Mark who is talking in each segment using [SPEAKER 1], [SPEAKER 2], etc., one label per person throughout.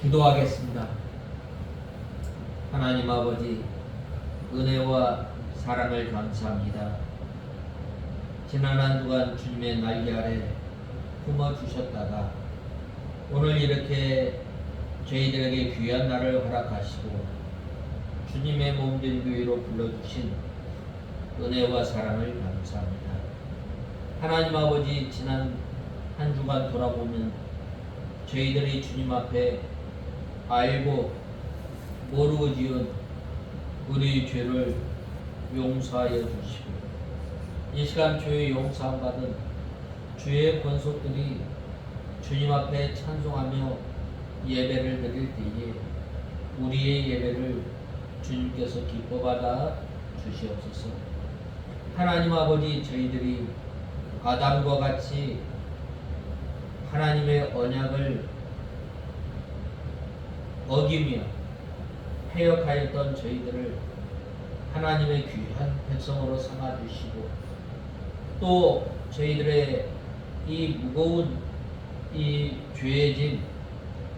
[SPEAKER 1] 기도하겠습니다. 하나님 아버지, 은혜와 사랑을 감사합니다. 지난 한 주간 주님의 날개 아래 품어주셨다가 오늘 이렇게 저희들에게 귀한 날을 허락하시고 주님의 몸된 교회로 불러주신 은혜와 사랑을 감사합니다. 하나님 아버지, 지난 한 주간 돌아보면 저희들이 주님 앞에 알고 모르고 지은 우리 죄를 용서하여 주시고 이 시간 죄의 용서받은 주의 권속들이 주님 앞에 찬송하며 예배를 드릴 때에 우리의 예배를 주님께서 기뻐 받아 주시옵소서. 하나님 아버지, 저희들이 아담과 같이 하나님의 언약을 어기며 패역하였던 저희들을 하나님의 귀한 백성으로 삼아주시고 또 저희들의 이 무거운 이 죄의 짐,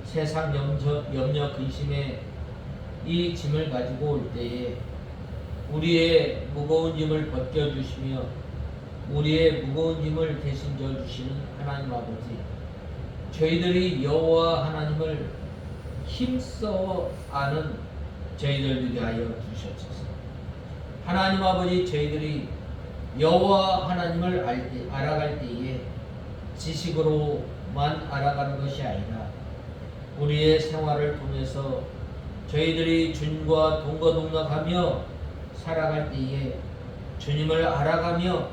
[SPEAKER 1] 세상 염려 근심의 이 짐을 가지고 올 때에 우리의 무거운 짐을 벗겨주시며 우리의 무거운 짐을 대신 져주시는 하나님 아버지, 저희들이 여호와 하나님을 힘써 아는 저희들 되게 하여 주시옵소서. 하나님 아버지, 저희들이 여호와 하나님을 알아갈 때에 지식으로만 알아가는 것이 아니라 우리의 생활을 통해서 저희들이 주님과 동거동락하며 살아갈 때에 주님을 알아가며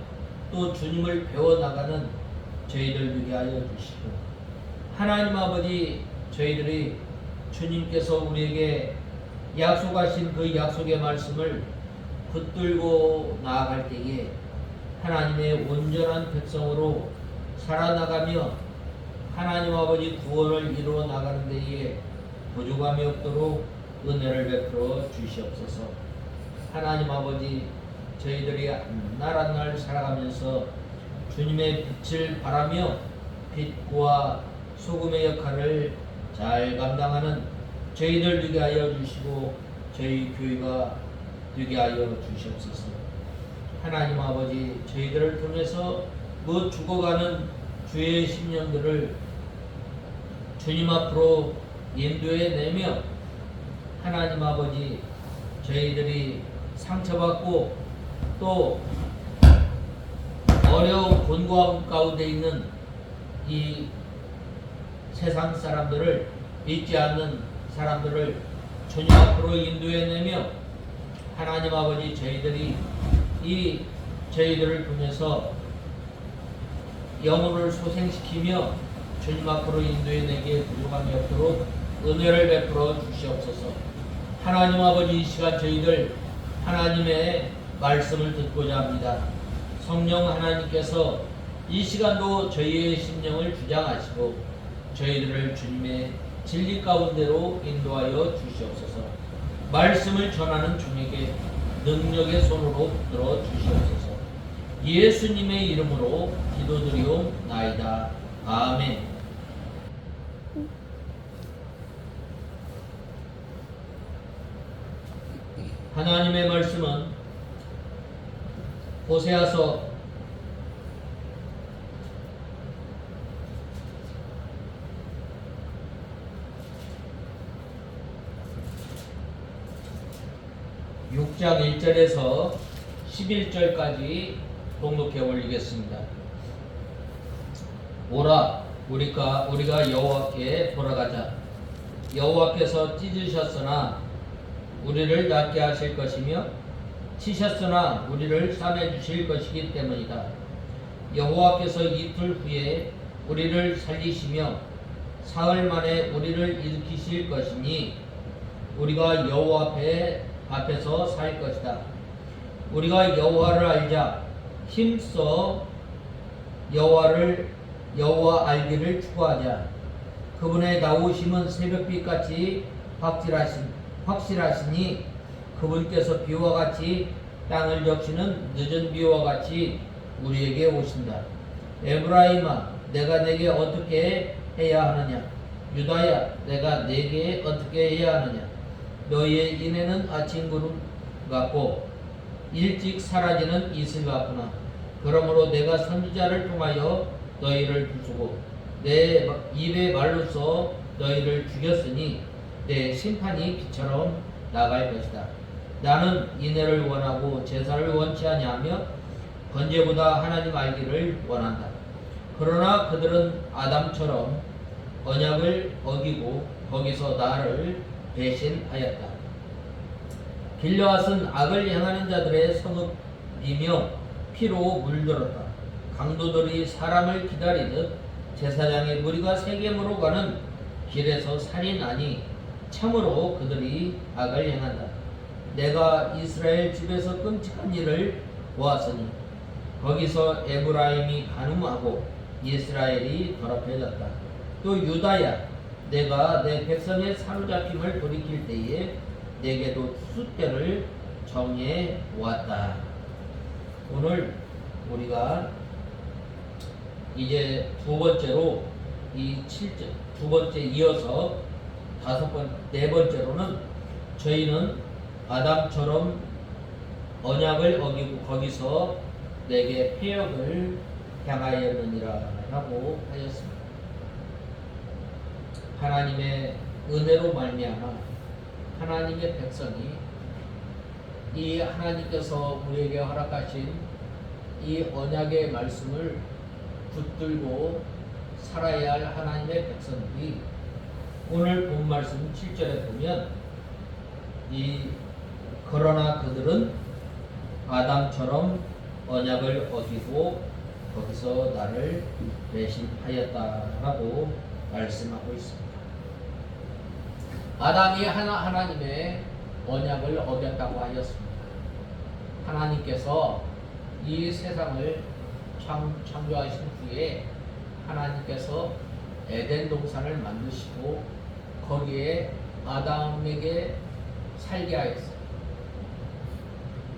[SPEAKER 1] 또 주님을 배워나가는 저희들 되게 하여 주시고, 하나님 아버지, 저희들이 주님께서 우리에게 약속하신 그 약속의 말씀을 붙들고 나아갈 때에 하나님의 온전한 백성으로 살아나가며 하나님 아버지 구원을 이루어 나가는 데에 부족함이 없도록 은혜를 베풀어 주시옵소서. 하나님 아버지, 저희들이 날 한 날 살아가면서 주님의 빛을 바라며 빛과 소금의 역할을 잘 감당하는 저희들 되게 하여 주시고 저희 교회가 되게 하여 주시옵소서. 하나님 아버지, 저희들을 통해서 그 죽어가는 주의 심령들을 주님 앞으로 인도해 내며 하나님 아버지, 저희들이 상처받고 또 어려운 곤고함 가운데 있는 이 세상 사람들을, 믿지 않는 사람들을 주님 앞으로 인도해내며 하나님 아버지, 저희들이 저희들을 통해서 영혼을 소생시키며 주님 앞으로 인도해내기에 부족함이 없도록 은혜를 베풀어 주시옵소서. 하나님 아버지, 이 시간 저희들 하나님의 말씀을 듣고자 합니다. 성령 하나님께서 이 시간도 저희의 심령을 주장하시고 저희들을 주님의 진리 가운데로 인도하여 주시옵소서. 말씀을 전하는 종에게 능력의 손으로 붙들어 주시옵소서. 예수님의 이름으로 기도드리옵나이다. 아멘. 하나님의 말씀은 호세아서 6장 1절에서 11절까지 봉독해 올리겠습니다. 오라, 우리가 여호와께 돌아가자. 여호와께서 찢으셨으나 우리를 낫게 하실 것이며 치셨으나 우리를 싸매 주실 것이기 때문이다. 여호와께서 이틀 후에 우리를 살리시며 사흘 만에 우리를 일으키실 것이니 우리가 여호와 앞에서 살 것이다. 우리가 여호와를 알자. 힘써 여호와 알기를 추구하자. 그분의 나오심은 새벽빛같이 확실하시니 그분께서 비와 같이 땅을 적시는 늦은 비와 같이 우리에게 오신다. 에브라임아, 내가 내게 어떻게 해야 하느냐? 유다야, 내가 네게 어떻게 해야 하느냐? 너희의 인애는 아침 구름 같고 일찍 사라지는 이슬 같구나. 그러므로 내가 선지자를 통하여 너희를 부수고 내 입의 말로써 너희를 죽였으니 내 심판이 비처럼 나갈 것이다. 나는 인애를 원하고 제사를 원치 아니하며 번제보다 하나님 알기를 원한다. 그러나 그들은 아담처럼 언약을 어기고 거기서 나를 배신하였다. 길르앗은 악을 행하는 자들의 성읍이며 피로 물들었다. 강도들이 사람을 기다리듯 제사장의 무리가 세겜으로 가는 길에서 살인하니 참으로 그들이 악을 행한다. 내가 이스라엘 집에서 끔찍한 일을 보았으니 거기서 에브라임이 간음하고 이스라엘이 더럽혀졌다. 또 유다야, 내가 내 백성의 사로잡힘을 돌이킬 때에 내게도 수때를 정해 보았다. 오늘 우리가 이제 두 번째로 이 7절, 두 번째 이어서 네 번째로는 저희는 아담처럼 언약을 어기고 거기서 내게 폐역을 향하였느니라 라고 하였습니다. 하나님의 은혜로 말미암아 하나님의 백성이 이 하나님께서 우리에게 허락하신 이 언약의 말씀을 붙들고 살아야 할 하나님의 백성들이 오늘 본 말씀 7절에 보면 그러나 그들은 아담처럼 언약을 어기고 거기서 나를 배신하였다라고 말씀하고 있습니다. 아담이 하나님의 언약을 어겼다고 하였습니다. 하나님께서 이 세상을 창조하신 후에 하나님께서 에덴 동산을 만드시고 거기에 아담에게 살게 하였어요.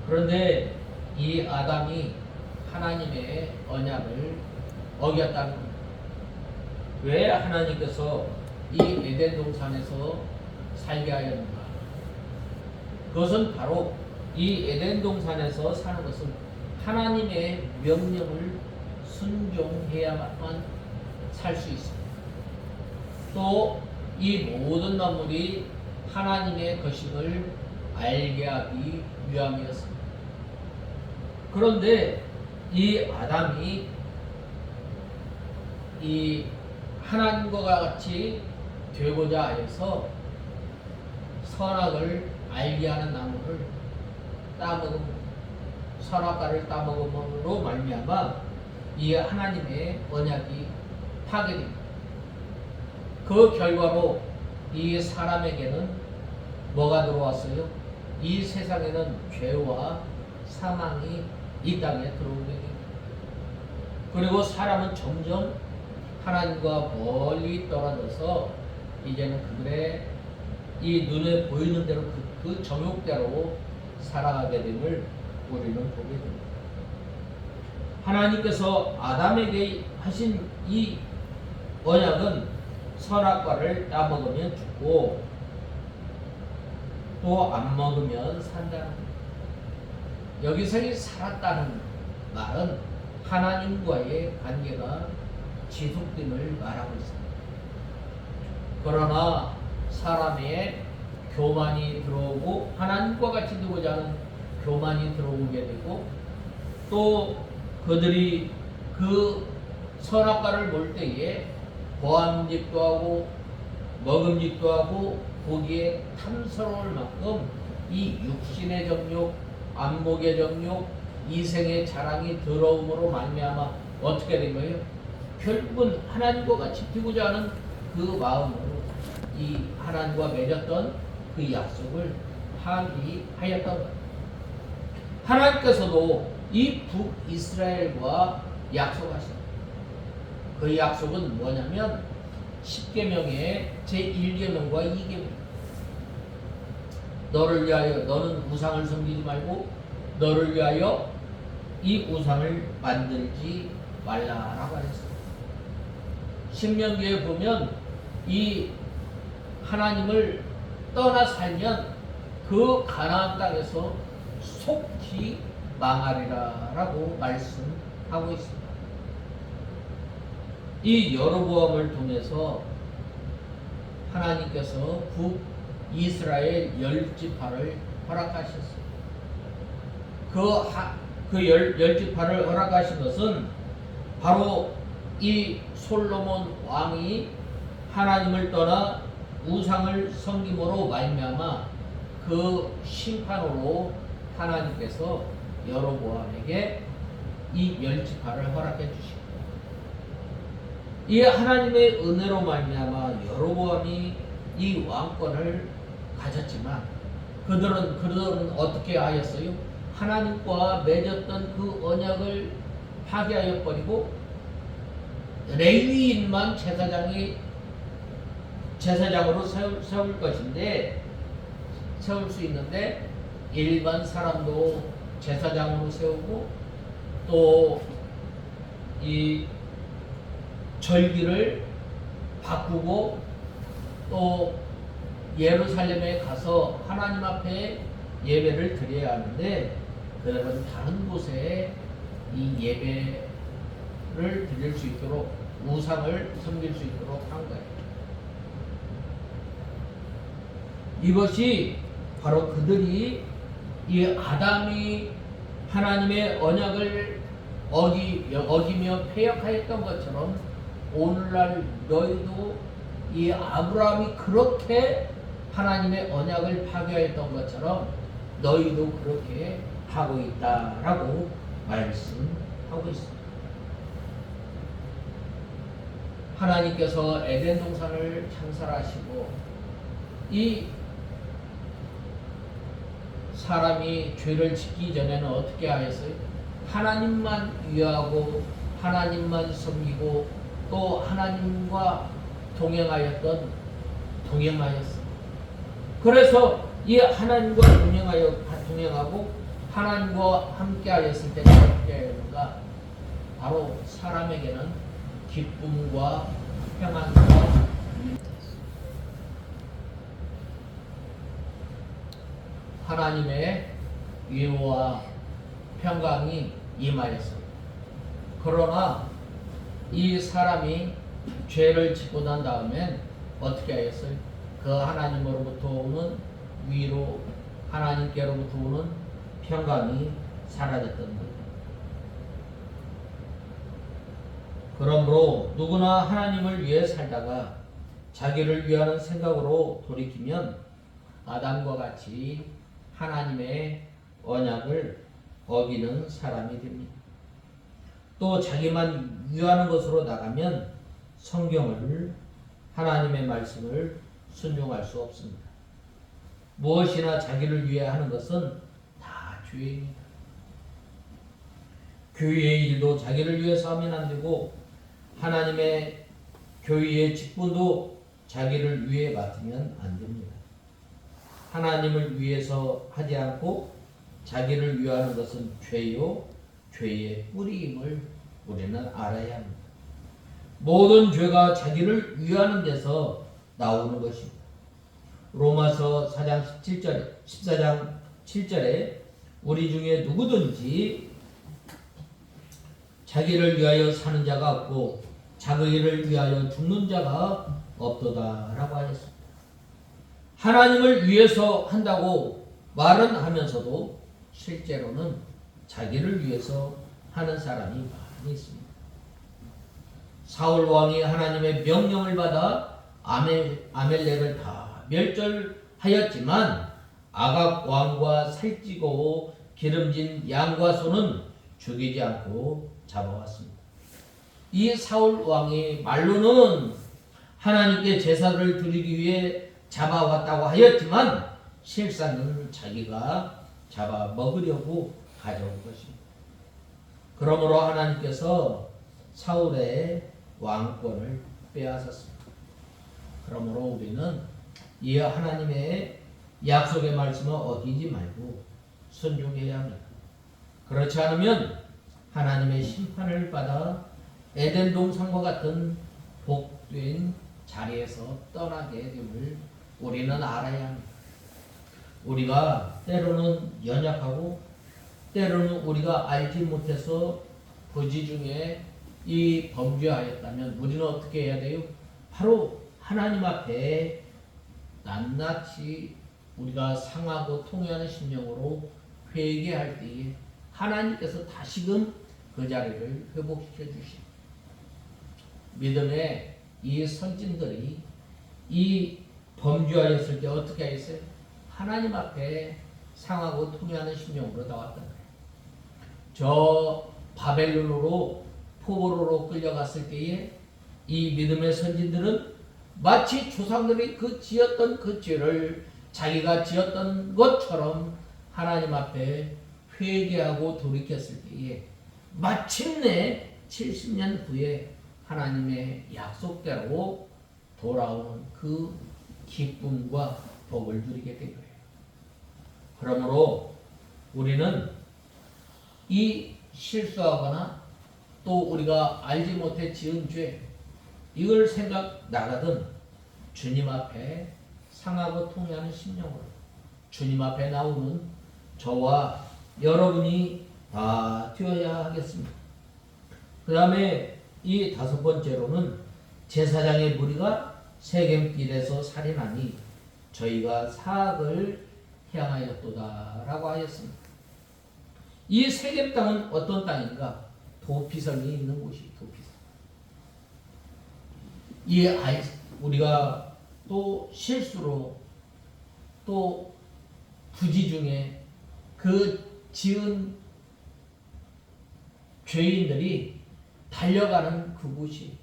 [SPEAKER 1] 그런데 이 아담이 하나님의 언약을 어겼다는 겁니다. 왜 하나님께서 이 에덴 동산에서 살게 하였는가? 그것은 바로 이 에덴 동산에서 사는 것은 하나님의 명령을 순종해야만 살 수 있습니다. 또 이 모든 만물이 하나님의 것임을 알게 하기 위함이었습니다. 그런데 이 아담이 이 하나님과 같이 되고자 하여서 선악을 알게 하는 나무를 선악과를 따먹음으로 말미암아 이 하나님의 언약이 파괴됩니다. 그 결과로 이 사람에게는 뭐가 들어왔어요? 이 세상에는 죄와 사망이 이 땅에 들어오게 됩니다. 그리고 사람은 점점 하나님과 멀리 떨어져서 이제는 그들의 이 눈에 보이는 대로 그 정욕대로 살아가게 됨을 우리는 보게 됩니다. 하나님께서 아담에게 하신 이 언약은 선악과를 따먹으면 죽고 또 안 먹으면 산다는 겁니다. 여기서 이 살았다는 말은 하나님과의 관계가 지속됨을 말하고 있습니다. 그러나 사람의 교만이 들어오고 하나님과 같이 되고자 하는 교만이 들어오게 되고 또 그들이 그 선악과를 볼 때에 보암직도 하고 먹음직도 하고 거기에 탐스러울 만큼 이 육신의 정욕, 안목의 정욕, 이생의 자랑이 더러움으로 말미암아 어떻게 된 거예요? 결국은 하나님과 같이 되고자 하는 그 마음으로 이 하나님과 맺었던 그 약속을 파기하였던 거예요. 하나님께서도 이 북이스라엘과 약속하십니다. 그 약속은 뭐냐면 10계명의 제1계명과 2계명. 너를 위하여 너는 우상을 섬기지 말고 너를 위하여 이 우상을 만들지 말라라고 하셨습니다. 신명기에 보면 이 하나님을 떠나 살면 그 가나안 땅에서 속히 망하리라라고 말씀하고 있습니다. 이 여로보암을 통해서 하나님께서 북이스라엘 10지파를 허락하셨어요. 그 10지파를 허락하신 것은 바로 이 솔로몬 왕이 하나님을 떠나 우상을 섬김으로 말미암아 그 심판으로 하나님께서 여로보암에게 이 10지파를 허락해 주시고, 이 하나님의 은혜로 말미암아 여로보암이 이 왕권을 가졌지만 그들은 어떻게 하였어요? 하나님과 맺었던 그 언약을 파괴하여 버리고 레위인만 제사장으로 세울 것인데, 세울 수 있는데 일반 사람도 제사장으로 세우고 또 이 절기를 바꾸고 또 예루살렘에 가서 하나님 앞에 예배를 드려야 하는데 그들은 다른 곳에 이 예배를 드릴 수 있도록 우상을 섬길 수 있도록 한 거예요. 이것이 바로 그들이 이 아담이 하나님의 언약을 어기며 패역하였던 것처럼 오늘날 너희도 이 아브라함이 그렇게 하나님의 언약을 파괴하였던 것처럼 너희도 그렇게 하고 있다라고 말씀하고 있습니다. 하나님께서 에덴 동산을 창설하시고 이 사람이 죄를 짓기 전에는 어떻게 하였어요? 하나님만 위하고 하나님만 섬기고 또 하나님과 동행하였어. 그래서 이 하나님과 동행하고 하나님과 함께하였을 때는 어떻게 하였는가? 바로 사람에게는 기쁨과 평안과 하나님의 위로와 평강이 임하였습니다. 그러나 이 사람이 죄를 짓고 난 다음엔 어떻게 하였어요? 그 하나님으로부터 오는 위로, 하나님께로부터 오는 평강이 사라졌던 거예요. 그러므로 누구나 하나님을 위해 살다가 자기를 위하는 생각으로 돌이키면 아담과 같이 하나님의 언약을 어기는 사람이 됩니다. 또 자기만 위하는 것으로 나가면 성경을, 하나님의 말씀을 순종할 수 없습니다. 무엇이나 자기를 위해 하는 것은 다 죄입니다. 교회의 일도 자기를 위해서 하면 안 되고 하나님의 교회의 직분도 자기를 위해 맡으면 안 됩니다. 하나님을 위해서 하지 않고 자기를 위하는 것은 죄요, 죄의 뿌리임을 우리는 알아야 합니다. 모든 죄가 자기를 위하는 데서 나오는 것입니다. 로마서 4장 14장 7절에 우리 중에 누구든지 자기를 위하여 사는 자가 없고 자기를 위하여 죽는 자가 없도다라고 하셨습니다. 하나님을 위해서 한다고 말은 하면서도 실제로는 자기를 위해서 하는 사람이 많이 있습니다. 사울 왕이 하나님의 명령을 받아 아멜렉을 다 멸절하였지만 아각 왕과 살찌고 기름진 양과 소는 죽이지 않고 잡아왔습니다. 이 사울 왕이 말로는 하나님께 제사를 드리기 위해 잡아왔다고 하였지만 실상은 자기가 잡아 먹으려고 가져온 것입니다. 그러므로 하나님께서 사울의 왕권을 빼앗았습니다. 그러므로 우리는 이 하나님의 약속의 말씀을 어기지 말고 순종해야 합니다. 그렇지 않으면 하나님의 심판을 받아 에덴 동산과 같은 복된 자리에서 떠나게 됨을 우리는 알아야 합니다. 우리가 때로는 연약하고 때로는 우리가 알지 못해서 거지 중에 이 범죄하였다면 우리는 어떻게 해야 돼요? 바로 하나님 앞에 낱낱이 우리가 상하고 통회하는 심령으로 회개할 때에 하나님께서 다시금 그 자리를 회복시켜 주십니다. 믿음의 이 선진들이 이 범죄하였을 때 어떻게 했어요? 하나님 앞에 상하고 통회하는 심령으로 나왔단 말이에요. 저 바벨론으로 포로로 끌려갔을 때에 이 믿음의 선진들은 마치 조상들이 그 지었던 그 죄를 자기가 지었던 것처럼 하나님 앞에 회개하고 돌이켰을 때에 마침내 70년 후에 하나님의 약속대로 돌아오는 그 기쁨과 복을 누리게 된 거예요. 그러므로 우리는 이 실수하거나 또 우리가 알지 못해 지은 죄 이걸 생각 나가든 주님 앞에 상하고 통회하는 심령으로 주님 앞에 나오는 저와 여러분이 다 되어야 하겠습니다. 그 다음에 이 다섯 번째로는 제사장의 무리가 세겜길에서 살인하니 저희가 사악을 향하였도다 라고 하였습니다. 이 세겜 땅은 어떤 땅인가? 도피성이 있는 곳이 도피성. 이 우리가 또 실수로 또 부지 중에 그 지은 죄인들이 달려가는 그곳이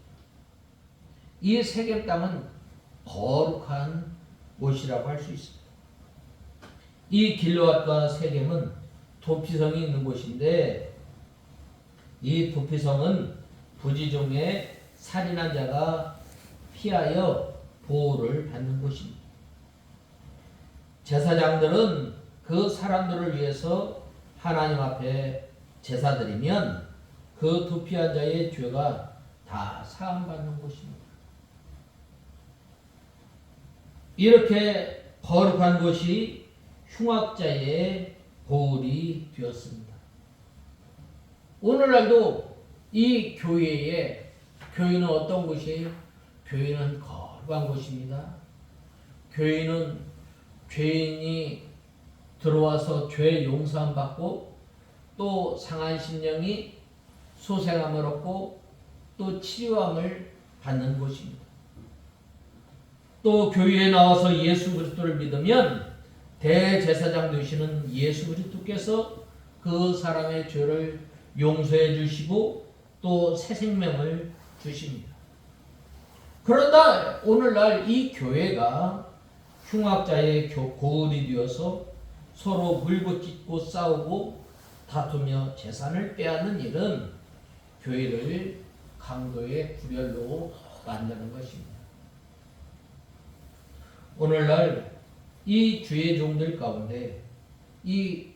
[SPEAKER 1] 이 세겜 땅은 거룩한 곳이라고 할 수 있습니다. 이 길르앗과 세겜은 도피성이 있는 곳인데 이 도피성은 부지 중에 살인한 자가 피하여 보호를 받는 곳입니다. 제사장들은 그 사람들을 위해서 하나님 앞에 제사드리면 그 도피한 자의 죄가 다 사함받는 곳입니다. 이렇게 거룩한 곳이 흉악자의 보울이 되었습니다. 오늘날도 이 교회는 어떤 곳이에요? 교회는 거룩한 곳입니다. 교회는 죄인이 들어와서 죄 용서함 받고 또 상한 심령이 소생함을 얻고 또 치유함을 받는 곳입니다. 또 교회에 나와서 예수 그리스도를 믿으면 대제사장 되시는 예수 그리스도께서 그 사람의 죄를 용서해 주시고 또 새 생명을 주십니다. 그러나 오늘날 이 교회가 흉악자의 고을이 되어서 서로 물고찢고 싸우고 다투며 재산을 빼앗는 일은 교회를 강도의 구별로 만드는 것입니다. 오늘날 이 주의 종들 가운데 이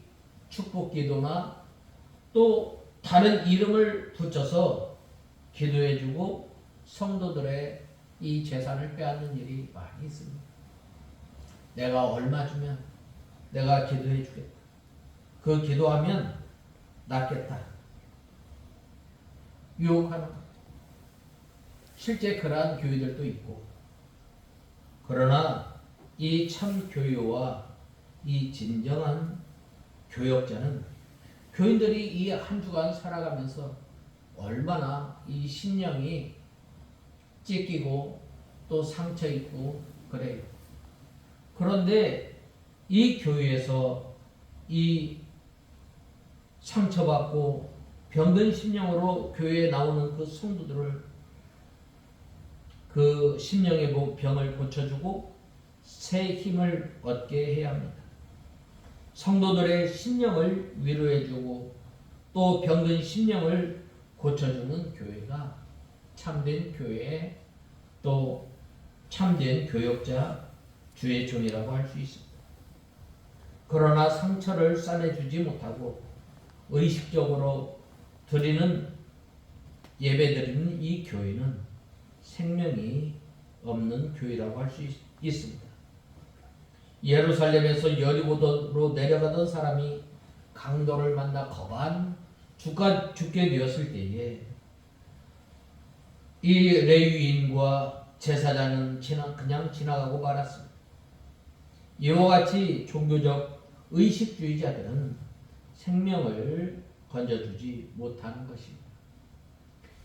[SPEAKER 1] 축복기도나 또 다른 이름을 붙여서 기도해주고 성도들의 이 재산을 빼앗는 일이 많이 있습니다. 내가 얼마 주면 내가 기도해 주겠다. 그 기도하면 낫겠다. 유혹하는 것. 실제 그러한 교회들도 있고, 그러나 이 참 교회와 이 진정한 교역자는 교인들이 이 한 주간 살아가면서 얼마나 이 심령이 찢기고 또 상처 있고 그래요. 그런데 이 교회에서 이 상처받고 병든 심령으로 교회에 나오는 그 성도들을 그 심령의 병을 고쳐주고 새 힘을 얻게 해야 합니다. 성도들의 심령을 위로해주고 또 병든 심령을 고쳐주는 교회가 참된 교회 또 참된 교역자 주의 종이라고 할 수 있습니다. 그러나 상처를 싸매주지 못하고 의식적으로 예배드리는 이 교회는 생명이 없는 교회라고 할 수 있습니다. 예루살렘에서 여리고로 내려가던 사람이 강도를 만나 거반 죽게 되었을 때에 이 레위인과 제사장은 그냥 지나가고 말았습니다. 이와 같이 종교적 의식주의자들은 생명을 건져주지 못하는 것입니다.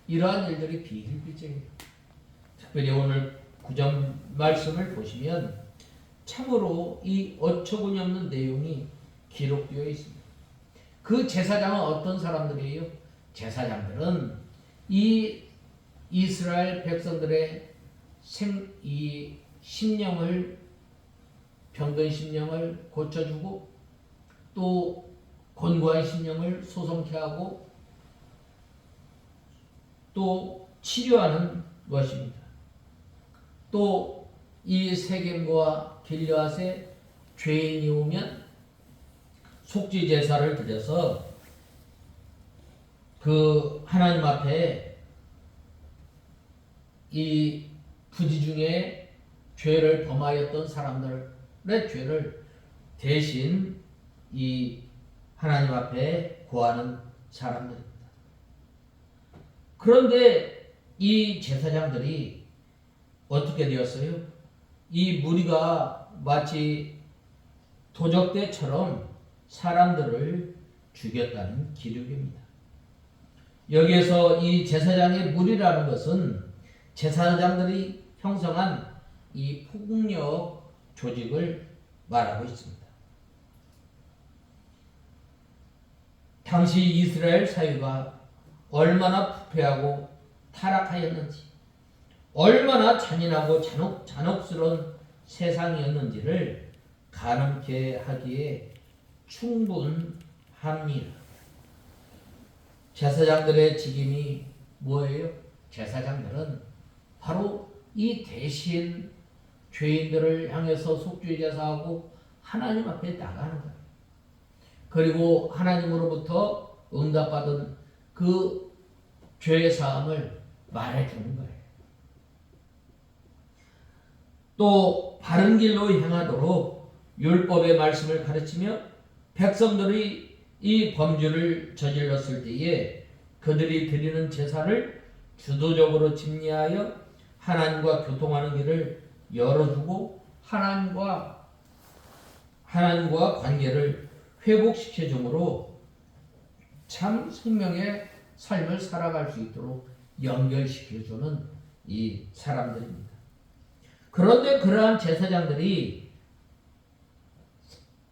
[SPEAKER 1] 이러한 일들이 비일비재해요. 특별히 오늘 9절 말씀을 보시면 참으로 이 어처구니없는 내용이 기록되어 있습니다. 그 제사장은 어떤 사람들이에요? 제사장들은 이 이스라엘 백성들의 이 심령을, 병든 심령을 고쳐주고 또 곤고한 심령을 소성케 하고 또 치료하는 것입니다. 또 이 세겜과 길르앗에 죄인이 오면 속죄 제사를 드려서 그 하나님 앞에 이 부지 중에 죄를 범하였던 사람들의 죄를 대신 이 하나님 앞에 고하는 사람들입니다. 그런데 이 제사장들이 어떻게 되었어요? 이 무리가 마치 도적대처럼 사람들을 죽였다는 기록입니다. 여기에서 이 제사장의 무리라는 것은 제사장들이 형성한 이 폭력 조직을 말하고 있습니다. 당시 이스라엘 사회가 얼마나 부패하고 타락하였는지, 얼마나 잔인하고 잔혹스러운 세상이었는지를 가늠케 하기에 충분합니다. 제사장들의 직임이 뭐예요? 제사장들은 바로 이 대신 죄인들을 향해서 속죄 제사하고 하나님 앞에 나가는 거예요. 그리고 하나님으로부터 응답받은 그 죄의 사함을 말해주는 거예요. 또 바른 길로 행하도록 율법의 말씀을 가르치며 백성들이 이 범죄를 저질렀을 때에 그들이 드리는 제사를 주도적으로 집례하여 하나님과 교통하는 길을 열어주고 하나님과 관계를 회복시켜 줌으로 참 생명의 삶을 살아갈 수 있도록 연결시켜 주는 이 사람들입니다. 그런데 그러한 제사장들이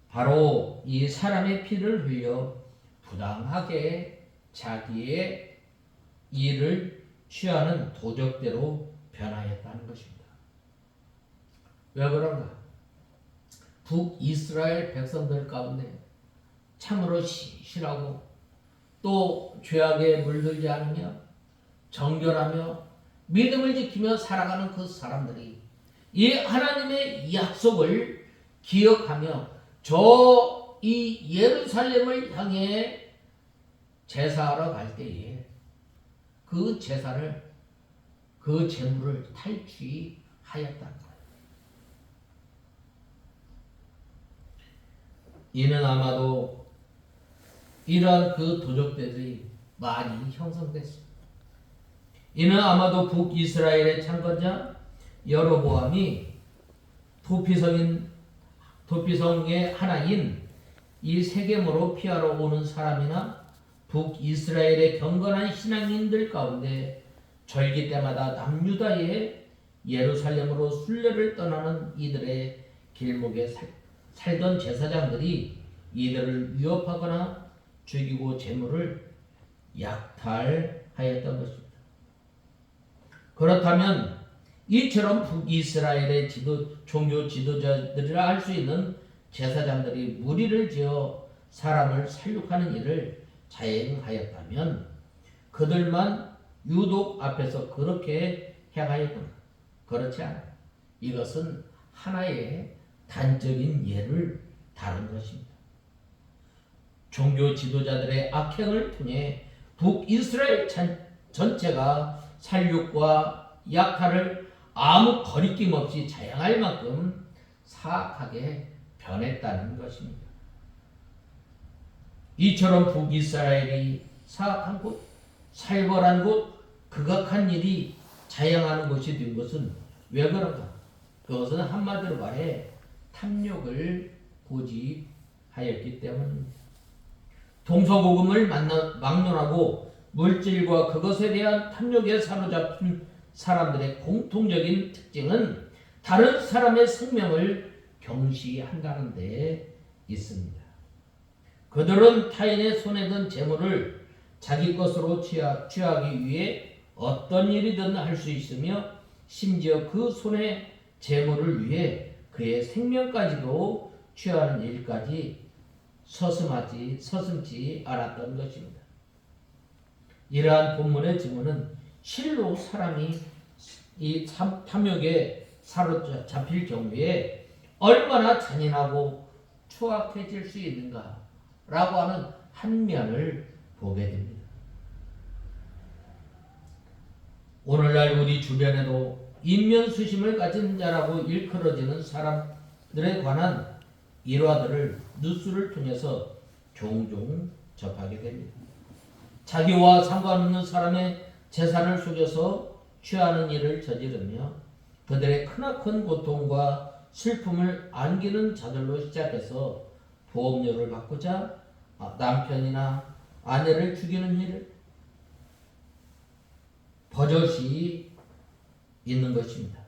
[SPEAKER 1] 바로 이 사람의 피를 흘려 부당하게 자기의 일을 취하는 도적대로 변하였다는 것입니다. 왜 그런가? 북이스라엘 백성들 가운데 참으로 신실하고 또 죄악에 물들지 않으며 정결하며 믿음을 지키며 살아가는 그 사람들이 이 하나님의 약속을 기억하며 이 예루살렘을 향해 제사하러 갈 때에 그 제사를, 그 제물을 탈취하였다는 거예요. 이는 아마도 이러한 그 도적들이 많이 형성됐습니다. 이는 아마도 북이스라엘의 창건자 여로보암이 도피성의 하나인 이 세겜으로 피하러 오는 사람이나 북이스라엘의 경건한 신앙인들 가운데 절기 때마다 남유다의 예루살렘으로 순례를 떠나는 이들의 길목에 살던 제사장들이 이들을 위협하거나 죽이고 재물을 약탈하였던 것입니다. 그렇다면 이처럼 북이스라엘의 종교 지도자들이라 할 수 있는 제사장들이 무리를 지어 사람을 살육하는 일을 자행하였다면 그들만 유독 앞에서 그렇게 행하였던가? 그렇지 않아요. 이것은 하나의 단적인 예를 다룬 것입니다. 종교 지도자들의 악행을 통해 북이스라엘 전체가 살육과 약탈을 아무 거리낌 없이 자양할 만큼 사악하게 변했다는 것입니다. 이처럼 북이스라엘이 사악한 곳, 살벌한 곳, 극악한 일이 자양하는 것이 된 것은 왜 그런가? 그것은 한마디로 말해 탐욕을 고집하였기 때문입니다. 동서고금을 막론하고 물질과 그것에 대한 탐욕에 사로잡힌 사람들의 공통적인 특징은 다른 사람의 생명을 경시한다는 데 있습니다. 그들은 타인의 손에 든 재물을 자기 것으로 취하기 위해 어떤 일이든 할 수 있으며 심지어 그 손의 재물을 위해 그의 생명까지도 취하는 일까지 서슴지 않았던 것입니다. 이러한 본문의 증언은 실로 사람이 이 탐욕에 사로잡힐 경우에 얼마나 잔인하고 추악해질 수 있는가 라고 하는 한 면을 보게 됩니다. 오늘날 우리 주변에도 인면수심을 가진 자라고 일컬어지는 사람들에 관한 일화들을 뉴스를 통해서 종종 접하게 됩니다. 자기와 상관없는 사람의 재산을 속여서 취하는 일을 저지르며 그들의 크나큰 고통과 슬픔을 안기는 자들로 시작해서 보험료를 받고자 남편이나 아내를 죽이는 일을 버젓이 있는 것입니다.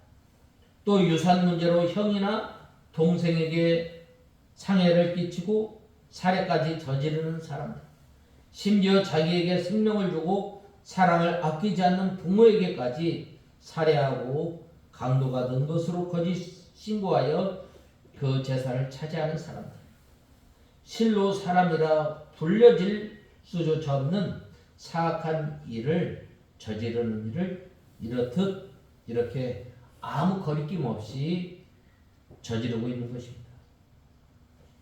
[SPEAKER 1] 또 유산 문제로 형이나 동생에게 상해를 끼치고 살해까지 저지르는 사람들, 심지어 자기에게 생명을 주고 사랑을 아끼지 않는 부모에게까지 살해하고 강도가 된 것으로 거짓 신고하여 그 재산을 차지하는 사람들, 실로 사람이라 불려질 수조차 없는 사악한 일을 저지르는 일을 이렇듯 이렇게 아무 거리낌 없이 저지르고 있는 것입니다.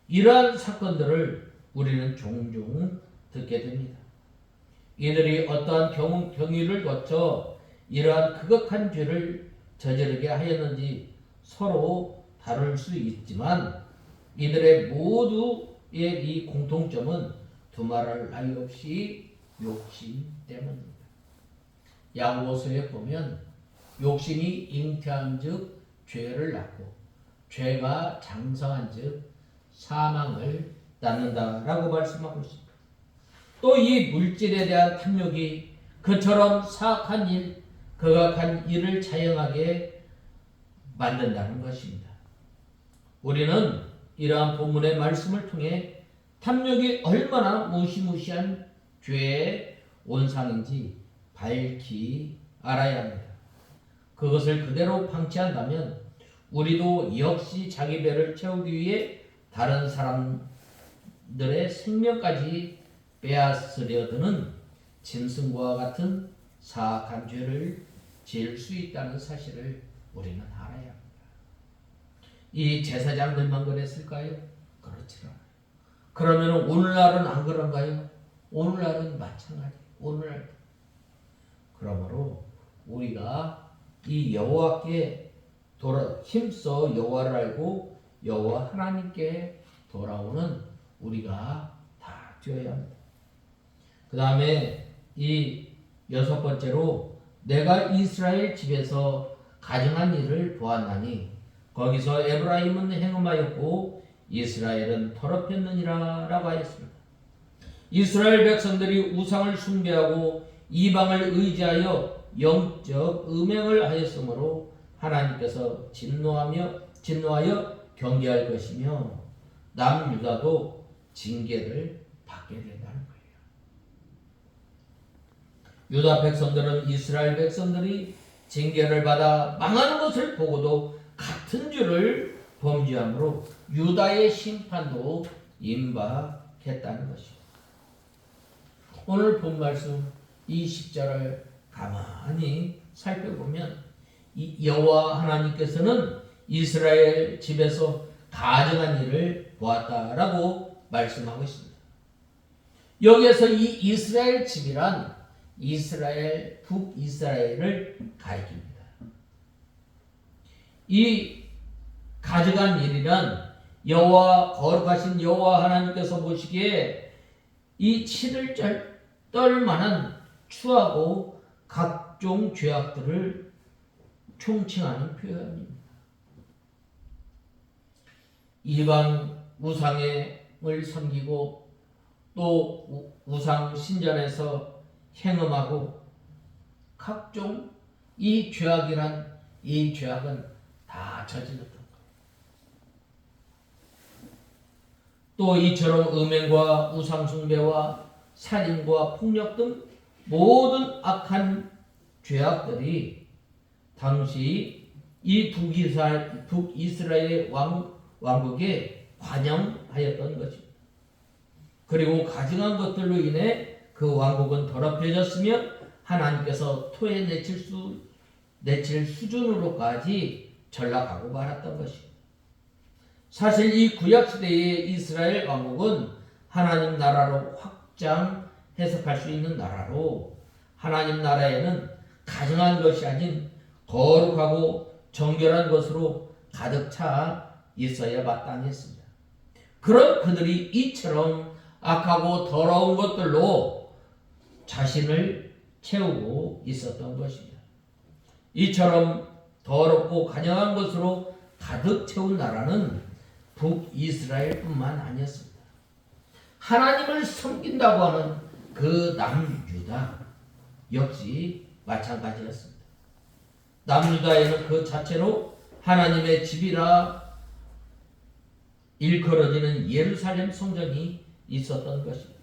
[SPEAKER 1] 이러한 사건들을 우리는 종종 듣게 됩니다. 이들이 어떠한 경위를 거쳐 이러한 극악한 죄를 저지르게 하였는지 서로 다룰 수 있지만 이들의 모두의 이 공통점은 두말할 나위 없이 욕심 때문입니다. 야고보서에 보면 욕심이 잉태한즉 죄를 낳고 죄가 장성한즉 사망을 낳는다라고 말씀하고 있습니다. 또 이 물질에 대한 탐욕이 그처럼 사악한 일, 극악한 일을 자영하게 만든다는 것입니다. 우리는 이러한 본문의 말씀을 통해 탐욕이 얼마나 무시무시한 죄의 온상인지 밝히 알아야 합니다. 그것을 그대로 방치한다면 우리도 역시 자기 배를 채우기 위해 다른 사람들의 생명까지 빼앗으려 드는 짐승과 같은 사악한 죄를 지을 수 있다는 사실을 우리는 알아야 합니다. 이 제사장들만 그랬을까요? 그렇지 않아요. 그러면 오늘날은 안 그런가요? 오늘날은 마찬가지. 오늘날 그러므로 우리가 이 여호와께 힘써 여호와를 알고 여호와 하나님께 돌아오는 우리가 다 되어야 합니다. 그 다음에 이 여섯 번째로 내가 이스라엘 집에서 가증한 일을 보았나니 거기서 에브라임은 행음하였고 이스라엘은 더럽혔느니라 라고 하였습니다. 이스라엘 백성들이 우상을 숭배하고 이방을 의지하여 영적 음행을 하였으므로 하나님께서 진노하여 경계할 것이며 남유다도 징계를 받게 된다는 거예요. 유다 백성들은 이스라엘 백성들이 징계를 받아 망하는 것을 보고도 같은 죄를 범죄함으로 유다의 심판도 임박했다는 것입니다. 오늘 본 말씀 이 10절을 가만히 살펴보면 이 여호와 하나님께서는 이스라엘 집에서 가증한 일을 보았다라고 말씀하고 있습니다. 여기에서 이 이스라엘 집이란 북이스라엘을 가리킵니다. 이 가져간 일이란 여호와 거룩하신 여호와 하나님께서 보시기에 이 치를 떨 만한 추하고 각종 죄악들을 총칭하는 표현입니다. 이방 우상을 섬기고 또 우상 신전에서 행음하고 각종 이 죄악은 다 저질렀던 거예요. 또 이처럼 음행과 우상 숭배와 살인과 폭력 등 모든 악한 죄악들이 당시 이 북이스라엘 왕국에 관영하였던 것입니다. 그리고 가증한 것들로 인해 그 왕국은 더럽혀졌으며 하나님께서 내칠 수준으로까지 전락하고 말았던 것입니다. 사실 이 구약시대의 이스라엘 왕국은 하나님 나라로 확장 해석할 수 있는 나라로 하나님 나라에는 가증한 것이 아닌 거룩하고 정결한 것으로 가득 차 있어야 마땅했습니다. 그런 그들이 이처럼 악하고 더러운 것들로 자신을 채우고 있었던 것입니다. 이처럼 더럽고 간영한 것으로 가득 채운 나라는 북이스라엘뿐만 아니었습니다. 하나님을 섬긴다고 하는 그 남유다 역시 마찬가지였습니다. 남유다에는 그 자체로 하나님의 집이라 일컬어지는 예루살렘 성전이 있었던 것입니다.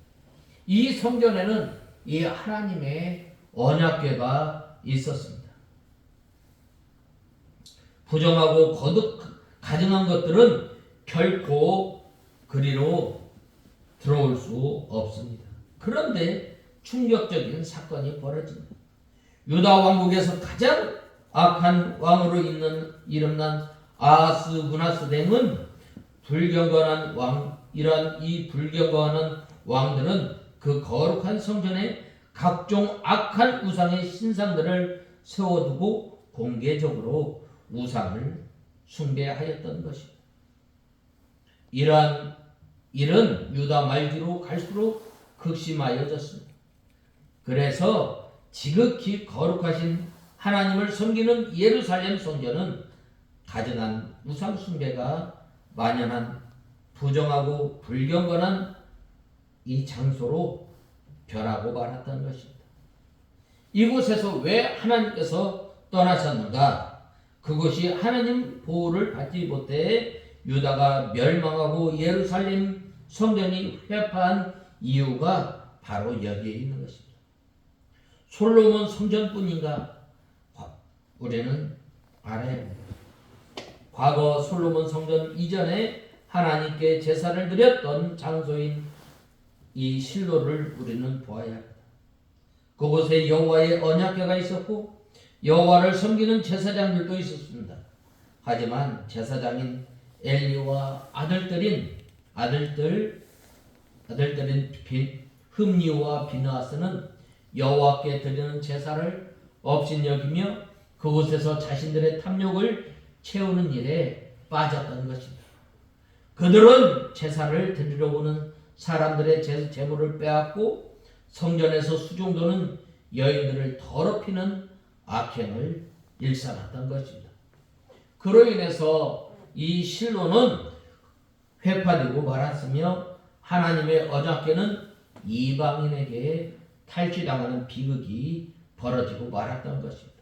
[SPEAKER 1] 이 성전에는 이 하나님의 언약궤가 있었습니다. 부정하고 가증한 것들은 결코 그리로 들어올 수 없습니다. 그런데 충격적인 사건이 벌어집니다. 유다 왕국에서 가장 악한 왕으로 이름난 아하스부나스 왕은 불경건한 이러한 이 불경건한 왕들은 그 거룩한 성전에 각종 악한 우상의 신상들을 세워두고 공개적으로 우상을 숭배하였던 것입니다. 이러한 일은 유다 말기로 갈수록 극심하여졌습니다. 그래서 지극히 거룩하신 하나님을 섬기는 예루살렘 성전은 가증한 우상 숭배가 만연한 부정하고 불경건한 이 장소로 변하고 말았던 것입니다. 이곳에서 왜 하나님께서 떠나셨는가? 그것이 하나님 보호를 받지 못해 유다가 멸망하고 예루살렘 성전이 회파한 이유가 바로 여기에 있는 것입니다. 솔로몬 성전뿐인가? 우리는 알아야 합니다. 과거 솔로몬 성전 이전에 하나님께 제사를 드렸던 장소인 이 실로를 우리는 보아야 합니다. 그곳에 여호와의 언약궤가 있었고 여호와를 섬기는 제사장들도 있었습니다. 하지만 제사장인 엘리와 아들들인 흠니와 비느하스는 여호와께 드리는 제사를 업신여기며 그곳에서 자신들의 탐욕을 채우는 일에 빠졌던 것입니다. 그들은 제사를 드리러 오는 사람들의 제물을 빼앗고 성전에서 수종도는 여인들을 더럽히는 악행을 일삼았던 것입니다. 그로 인해서 이 실로는 회파되고 말았으며 하나님의 언약궤는 이방인에게 탈취당하는 비극이 벌어지고 말았던 것입니다.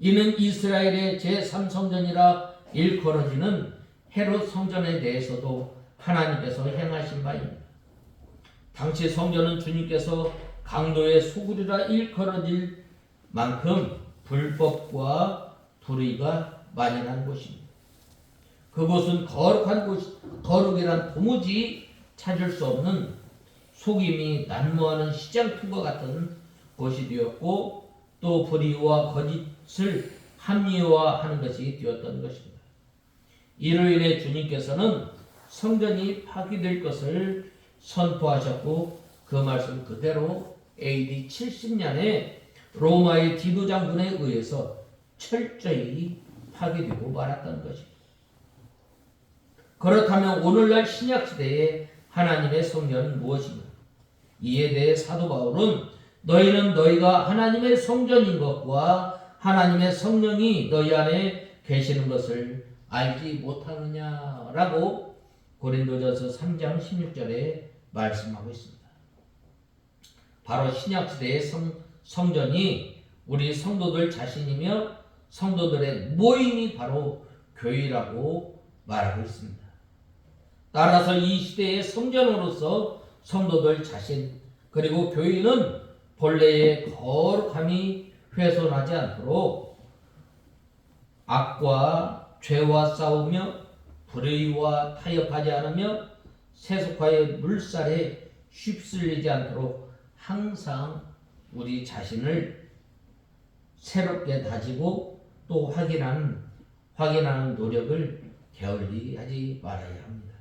[SPEAKER 1] 이는 이스라엘의 제3성전이라 일컬어지는 헤롯 성전에 대해서도 하나님께서 행하신 바입니다. 당시 성전은 주님께서 강도의 소굴이라 일컬어질 만큼 불법과 불의가 만연한 곳입니다. 그곳은 거룩한 거룩이란 도무지 찾을 수 없는 속임이 난무하는 시장터와 같은 곳이 되었고 또 불의와 거짓을 합리화하는 것이 되었던 것입니다. 이로 인해 주님께서는 성전이 파괴될 것을 선포하셨고 그 말씀 그대로 AD 70년에 로마의 디도 장군에 의해서 철저히 파괴되고 말았던 것입니다. 그렇다면 오늘날 신약시대에 하나님의 성전은 무엇인가? 이에 대해 사도 바울은 너희는 너희가 하나님의 성전인 것과 하나님의 성령이 너희 안에 계시는 것을 알지 못하느냐라고 고린도전서 3장 16절에 말씀하고 있습니다. 바로 신약시대의 성전이 우리 성도들 자신이며 성도들의 모임이 바로 교회라고 말하고 있습니다. 따라서 이 시대의 성전으로서 성도들 자신 그리고 교회는 본래의 거룩함이 훼손하지 않도록 악과 죄와 싸우며 불의와 타협하지 않으며 세속화의 물살에 휩쓸리지 않도록 항상 우리 자신을 새롭게 다지고 또 확인하는 노력을 게을리하지 말아야 합니다.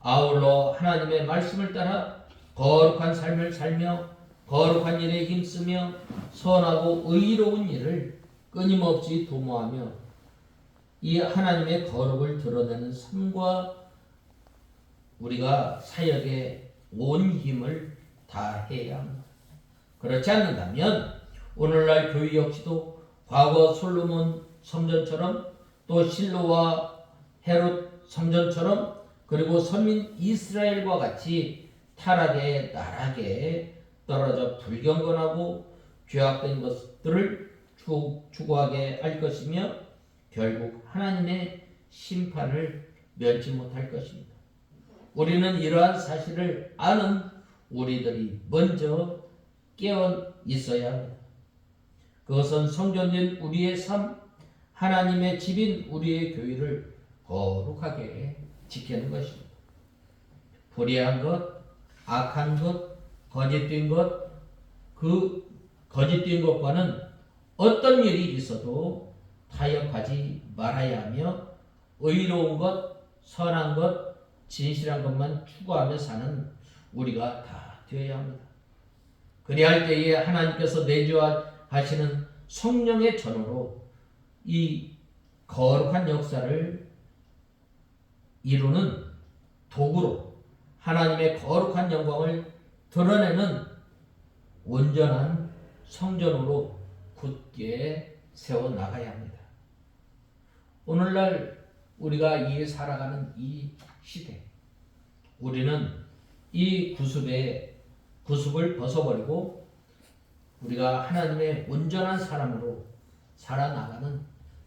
[SPEAKER 1] 아울러 하나님의 말씀을 따라 거룩한 삶을 살며 거룩한 일에 힘쓰며 선하고 의로운 일을 끊임없이 도모하며 이 하나님의 거룩을 드러내는 삶과 우리가 사역에 온 힘을 다해야 합니다. 그렇지 않는다면 오늘날 교회 역시도 과거 솔로몬 성전처럼 또 실로와 헤롯 성전처럼 그리고 선민 이스라엘과 같이 타락의 나락에 떨어져 불경건하고 죄악된 것들을 추구하게 할 것이며 결국 하나님의 심판을 면치 못할 것입니다. 우리는 이러한 사실을 아는 우리들이 먼저 깨어 있어야 합니다. 그것은 성전된 우리의 삶, 하나님의 집인 우리의 교회를 거룩하게 지키는 것입니다. 불의한 것, 악한 것, 거짓된 것, 그 거짓된 것과는 어떤 일이 있어도 타협하지 말아야 하며 의로운 것, 선한 것, 진실한 것만 추구하며 사는 우리가 다 되어야 합니다. 그리할 때에 하나님께서 내주하시는 성령의 전으로 이 거룩한 역사를 이루는 도구로 하나님의 거룩한 영광을 드러내는 온전한 성전으로 굳게 세워나가야 합니다. 오늘날 우리가 이 살아가는 이 시대, 우리는 이 구습을 벗어버리고 우리가 하나님의 온전한 사람으로 살아나가는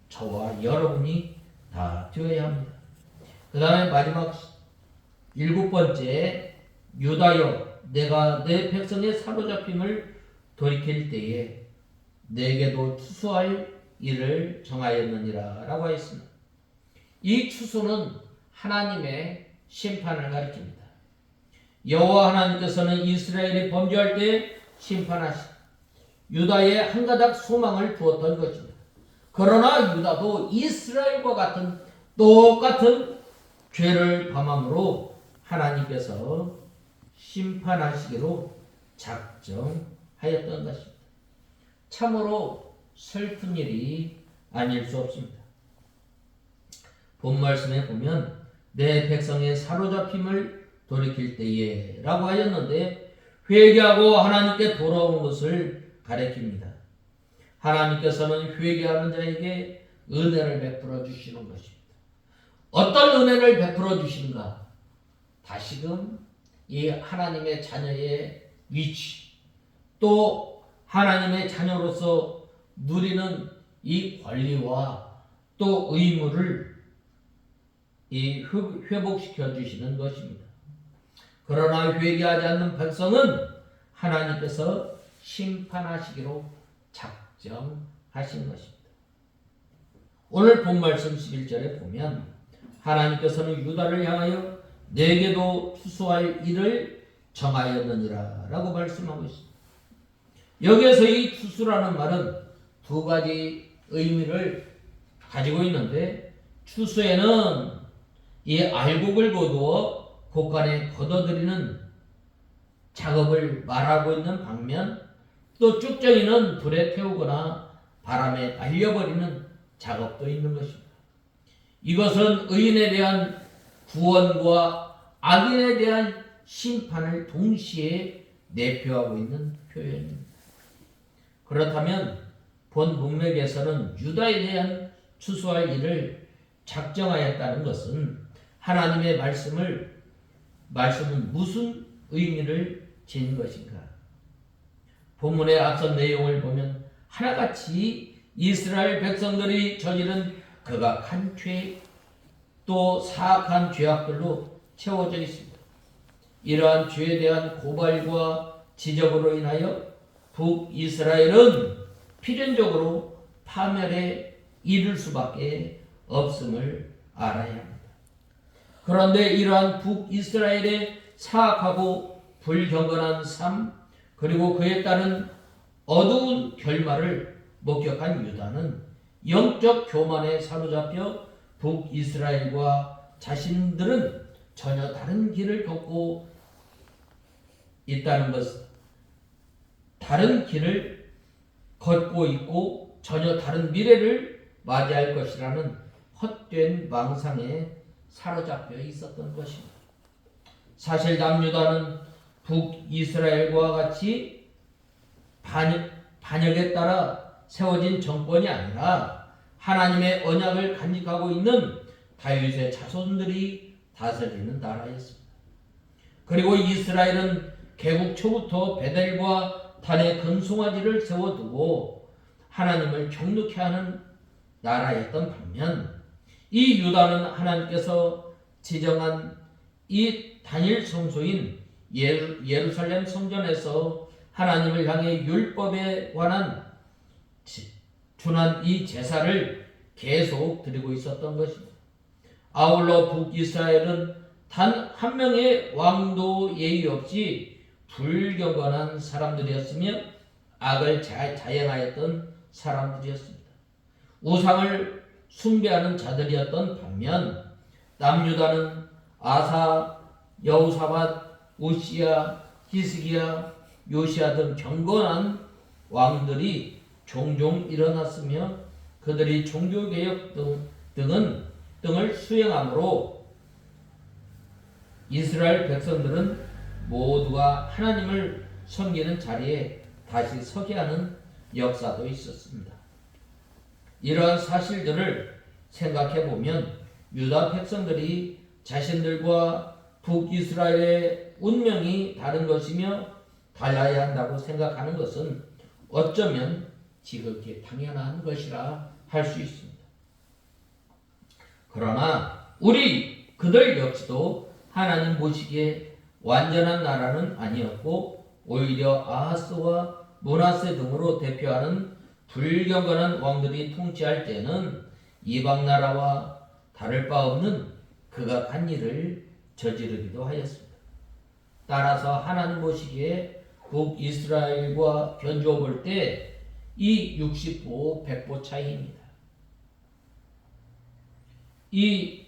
[SPEAKER 1] 저와 여러분이 다 되어야 합니다. 그 다음에 마지막 7번째, 유다여 내가 내 백성의 사로잡힘을 돌이킬 때에 내게도 추수할 일을 정하였느니라 라고 하였습니다. 이 추수는 하나님의 심판을 가리킵니다. 여호와 하나님께서는 이스라엘이 범죄할 때 심판하시 유다에 한 가닥 소망을 두었던 것입니다. 그러나 유다도 이스라엘과 같은 똑같은 죄를 범함으로 하나님께서 심판하시기로 작정하였던 것입니다. 참으로 슬픈 일이 아닐 수 없습니다. 본 말씀에 보면 내 백성의 사로잡힘을 돌이킬 때에 라고 하였는데 회개하고 하나님께 돌아오는 것을 가리킵니다. 하나님께서는 회개하는 자에게 은혜를 베풀어 주시는 것입니다. 어떤 은혜를 베풀어 주시는가? 다시금 이 하나님의 자녀의 위치, 또 하나님의 자녀로서 누리는 이 권리와 또 의무를 회복시켜 주시는 것입니다. 그러나 회개하지 않는 백성은 하나님께서 심판하시기로 작정하신 것입니다. 오늘 본 말씀 11절에 보면 하나님께서는 유다를 향하여 내게도 추수할 일을 정하였느니라 라고 말씀하고 있습니다. 여기에서 이 추수라는 말은 두 가지 의미를 가지고 있는데, 추수에는 이 알곡을 거두어 곳간에 걷어들이는 작업을 말하고 있는 반면, 또 쭉정이는 불에 태우거나 바람에 날려버리는 작업도 있는 것입니다. 이것은 의인에 대한 구원과 악인에 대한 심판을 동시에 내표하고 있는 표현입니다. 그렇다면 본 문맥에서는 유다에 대한 추수할 일을 작정하였다는 것은 하나님의 말씀은 무슨 의미를 지닌 것인가? 본문의 앞선 내용을 보면 하나같이 이스라엘 백성들이 저지른 극악한 죄, 또 사악한 죄악들로 채워져 있습니다. 이러한 죄에 대한 고발과 지적으로 인하여 북이스라엘은 필연적으로 파멸에 이를 수밖에 없음을 알아야 합니다. 그런데 이러한 북이스라엘의 사악하고 불경건한 삶, 그리고 그에 따른 어두운 결말을 목격한 유다는 영적 교만에 사로잡혀 북이스라엘과 자신들은 전혀 다른 길을 걷고 있다는 것, 다른 길을 걷고 있고 전혀 다른 미래를 맞이할 것이라는 헛된 망상에 사로잡혀 있었던 것입니다. 사실 남유다는 북이스라엘과 같이 반역에 따라 세워진 정권이 아니라 하나님의 언약을 간직하고 있는 다윗의 자손들이 다스리는 나라였습니다. 그리고 이스라엘은 개국 초부터 베델과 단의 금송아지를 세워두고 하나님을 경luc케 하는 나라였던 반면 이 유다는 하나님께서 지정한 이 단일 성소인 예루살렘 성전에서 하나님을 향해 율법에 관한 준한 이 제사를 계속 드리고 있었던 것입니다. 아울러 북이스라엘은 단 한 명의 왕도 예의 없이 불경건한 사람들이었으며 악을 자행하였던 사람들이었습니다. 우상을 숭배하는 자들이었던 반면 남유다는 아사, 여호사밧, 우시야, 히스기야, 요시야 등 경건한 왕들이 종종 일어났으며 그들이 종교개혁 등을 수행함으로 이스라엘 백성들은 모두가 하나님을 섬기는 자리에 다시 서게 하는 역사도 있었습니다. 이러한 사실들을 생각해 보면 유다 백성들이 자신들과 북이스라엘의 운명이 다른 것이며 달라야 한다고 생각하는 것은 어쩌면 지극히 당연한 것이라 할 수 있습니다. 그러나 그들 역시도 하나님 보시기에 완전한 나라는 아니었고 오히려 아하스와 므낫세 등으로 대표하는 불경건한 왕들이 통치할 때는 이방 나라와 다를 바 없는 극악한 일을 저지르기도 하였습니다. 따라서 하나님 보시기에 북이스라엘과 견주어 볼 때 이 60보 100보 차이입니다. 이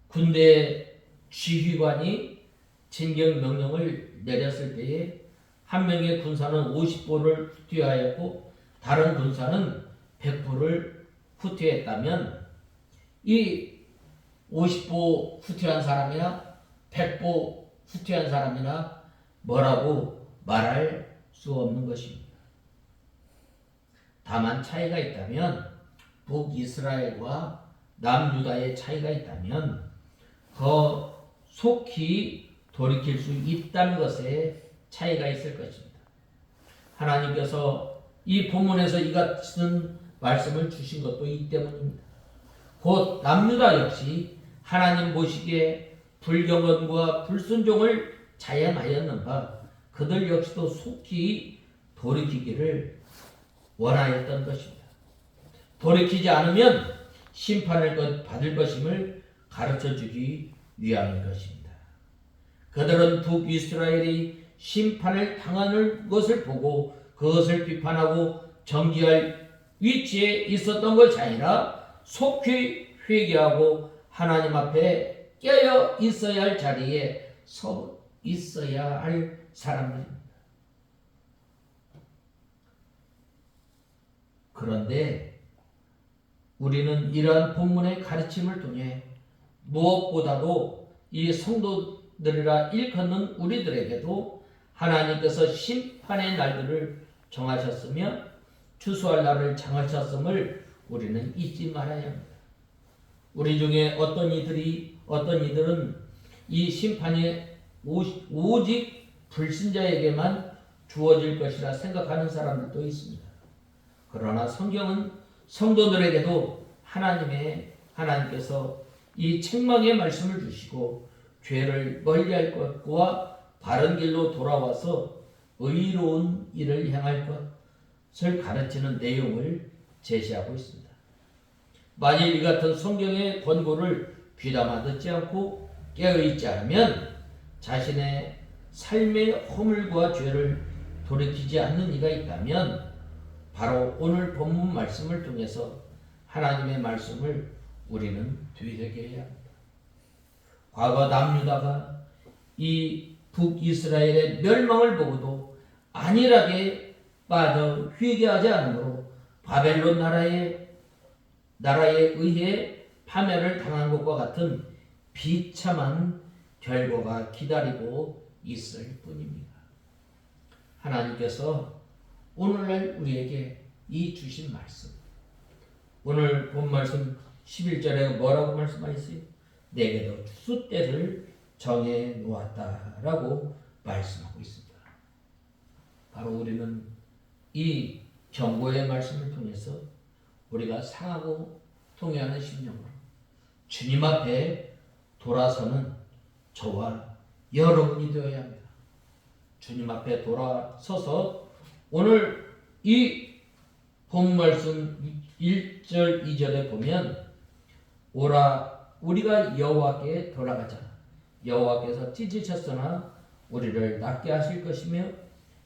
[SPEAKER 1] 군대 지휘관이 진격 명령을 내렸을 때에 한 명의 군사는 50보를 후퇴하였고 다른 군사는 100보를 후퇴했다면 이 50보 후퇴한 사람이나 100보 후퇴한 사람이나 뭐라고 말할 수 없는 것입니다. 다만 차이가 있다면 북이스라엘과 남유다의 차이가 있다면 더 속히 돌이킬 수 있다는 것에 차이가 있을 것입니다. 하나님께서 이 본문에서 이 같은 말씀을 주신 것도 이 때문입니다. 곧 남유다 역시 하나님 보시기에 불경건과 불순종을 자행하였는가 그들 역시도 속히 돌이키기를 원하였던 것입니다. 돌이키지 않으면 심판을 받을 것임을 가르쳐주기 위함인 것입니다. 그들은 북이스라엘이 심판을 당하는 것을 보고 그것을 비판하고 정죄할 위치에 있었던 것이 아니라 속히 회개하고 하나님 앞에 깨어 있어야 할 자리에 서 있어야 할 사람들입니다. 그런데 우리는 이러한 본문의 가르침을 통해 무엇보다도 이 성도들이라 일컫는 우리들에게도 하나님께서 심판의 날들을 정하셨으며 추수할 날을 정하셨음을 우리는 잊지 말아야 합니다. 우리 중에 어떤 이들은 이 심판이 오직 불신자에게만 주어질 것이라 생각하는 사람들도 있습니다. 그러나 성경은 성도들에게도 하나님께서 이 책망의 말씀을 주시고 죄를 멀리할 것과 바른 길로 돌아와서 의로운 일을 행할 것을 가르치는 내용을 제시하고 있습니다. 만일 이 같은 성경의 권고를 귀담아 듣지 않고 깨어있지 않으면 자신의 삶의 허물과 죄를 돌이키지 않는 이가 있다면 바로 오늘 본문 말씀을 통해서 하나님의 말씀을 우리는 되새겨야 합니다. 과거 남유다가 이 북이스라엘의 멸망을 보고도 안일하게 빠져 회개하지 않으므로 바벨론 나라에 의해 파멸을 당한 것과 같은 비참한 결과가 기다리고 있을 뿐입니다. 하나님께서 오늘날 우리에게 이 주신 말씀, 오늘 본 말씀 11절에 뭐라고 말씀하셨어요? 내게도 추수때를 정해 놓았다라고 말씀하고 있습니다. 바로 우리는 이 경고의 말씀을 통해서 우리가 상하고 통회하는 심령으로 주님 앞에 돌아서는 저와 여러분이 되어야 합니다. 주님 앞에 돌아서서 오늘 이 본 말씀 1절 2절에 보면 오라 우리가 여호와께 돌아가자. 여호와께서 찢으셨으나 우리를 낫게 하실 것이며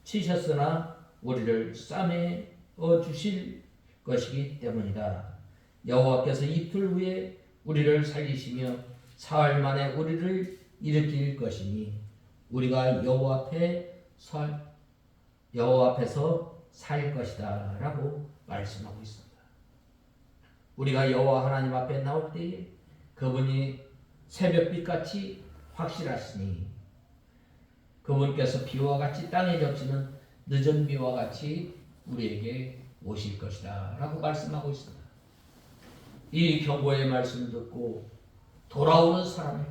[SPEAKER 1] 치셨으나 우리를 싸매어 주실 것이기 때문이다. 여호와께서 이틀 후에 우리를 살리시며 사흘 만에 우리를 일으킬 것이니 우리가 여호와 앞에서 살 것이다 라고 말씀하고 있습니다. 우리가 여호와 하나님 앞에 나올 때에 그분이 새벽빛같이 확실하시니 그분께서 비와 같이 땅에 덮치는 늦은 비와 같이 우리에게 오실 것이다 라고 말씀하고 있습니다. 이 경고의 말씀을 듣고 돌아오는 사람에게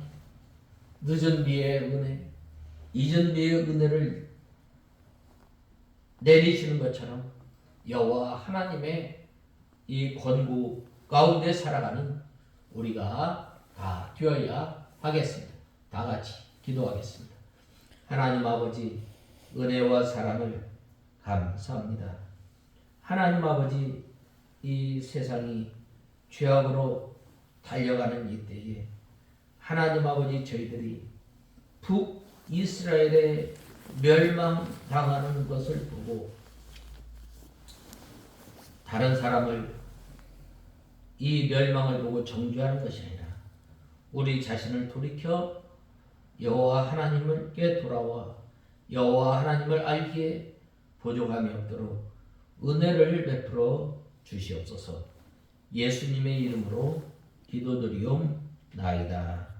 [SPEAKER 1] 늦은 비의 은혜, 이전 비의 은혜를 내리시는 것처럼 여호와 하나님의 이 권고 가운데 살아가는 우리가 다 되어야 하겠습니다. 다 같이 기도하겠습니다. 하나님 아버지, 은혜와 사랑을 감사합니다. 하나님 아버지, 이 세상이 죄악으로 달려가는 이때에 하나님 아버지, 저희들이 북이스라엘에 멸망당하는 것을 보고 다른 사람을 이 멸망을 보고 정죄하는 것이 아니라 우리 자신을 돌이켜 여호와 하나님께 돌아와 여호와 하나님을 알기에 부족함이 없도록 은혜를 베풀어 주시옵소서. 예수님의 이름으로 기도드리옵나이다.